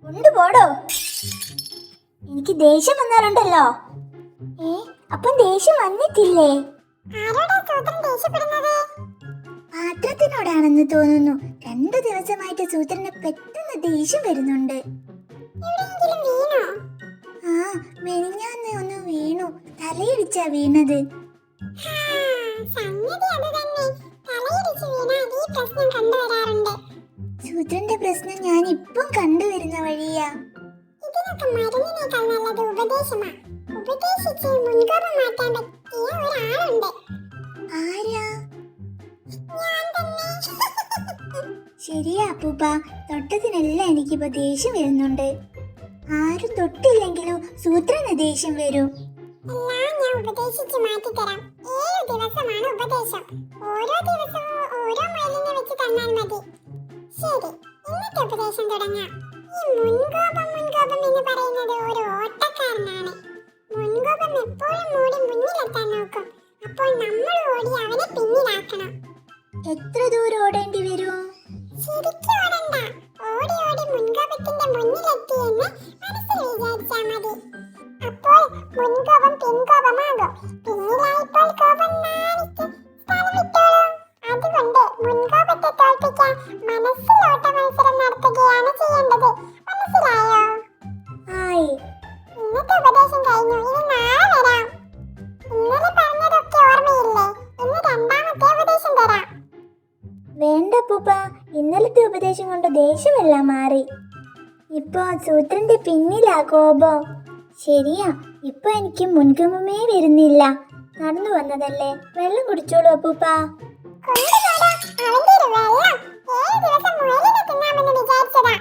കൊണ്ടുപോടോ. എനിക്ക് ദേഷ്യം വന്നാലുണ്ടല്ലോ. അപ്പം ദേഷ്യം വന്നിട്ടില്ലേ? പാത്രത്തിനോടാണെന്ന് തോന്നുന്നു. 2 ദിവസമായിട്ട് സൂത്രന് പെട്ടെന്ന് ദേഷ്യം വരുന്നുണ്ട്. ആ, മെനിഞ്ഞാന്ന് ഒന്ന് വീണു. തലയിടിച്ചാ വീണത്. സൂത്രന്റെ പ്രശ്നം ഞാൻ ഇപ്പം കണ്ടുവരുന്ന വഴിയാ. ഇതിനൊക്കെ മരുന്നിനേക്കാൾ നല്ലത് ഉപദേശമാ. ഉപദേശിച്ച് മുൻകോപം മാറ്റാൻ പറ്റിയ ഒരാളുണ്ട്. ആരാ? ഞാൻ തന്നെ. ശരിയാ അപ്പൂപ്പ, തൊട്ടതിനെല്ലാം എനിക്കിപ്പോ ദേഷ്യം വരുന്നുണ്ട്. ആരും തൊട്ടില്ലെങ്കിലും സൂത്രന് ദേഷ്യം വരും. എല്ലാം ഞാൻ ഉപദേശിച്ച് മാറ്റിത്തരാം. 7 ദിവസമാണ് ഉപദേശം. ഓരോ ദിവസവും ഓരോ മരുന്ന് വെച്ച് തന്നാൽ മതി. ശരി, ഇന്നത്തെ ഉപദേശം തുടങ്ങാം. ഈ മുൻകോപം എന്ന് പറയുന്നത് ഒരു ഓട്ടക്കാരനാണ്. മുൻകോപം എപ്പോഴും മൂടി മുന്നിലെത്താൻ നോക്കും. അപ്പോൾ നമ്മൾ ഓടി അവനെ പിന്നിലാക്കണം. എത്ര ദൂരം ഓടേണ്ടി വരും? ശരിക്കും ഓടണ്ട. ഓടി ഓടി മുൻകോപത്തിന്റെ മുന്നിലെത്തിയെന്ന് മനസ്സിൽ വിചാരിച്ചാൽ മതി. അപ്പോൾ മുൻകോപം പിൻകോപമാകും. പിന്നിലായപ്പോൾ കോപം നാണിച്ച് സ്ഥലം വിട്ടോളും. അതുകൊണ്ട് മുൻകോപത്തെ തോൽപ്പിക്കാൻ മനസ്സിൽ ഓട്ട മത്സരം നടത്തുകയാണ് ചെയ്യേണ്ടത്. മനസ്സിലായോ? ആയി. ഇന്നത്തെ ഉപദേശം കഴിഞ്ഞു. ഇനി നാളെ വരാം. ഇന്നലെ പറഞ്ഞതൊക്കെ ഓർമ്മയില്ലേ? ഇന്ന് രണ്ടാമത്തെ ഉപദേശം തരാം. വേണ്ട അപ്പൂപ്പ, ഇന്നലത്തെ ഉപദേശം കൊണ്ട് ദേഷ്യമെല്ലാം മാറി. ഇപ്പൊ സൂത്രന്റെ പിന്നിലാ കോപം. ശരിയാ, ഇപ്പൊ എനിക്ക് മുൻകോപമേ വരുന്നില്ല. നടന്നു വന്നതല്ലേ. വെള്ളം കുടിച്ചോളൂ അപ്പൂപ്പ. കൊണ്ടുപോടാ അവന്റെ ഒരു വെള്ളം. 7 ദിവസം മുയലിനെ തിന്നാമെന്ന് വിചാരിച്ചതാ.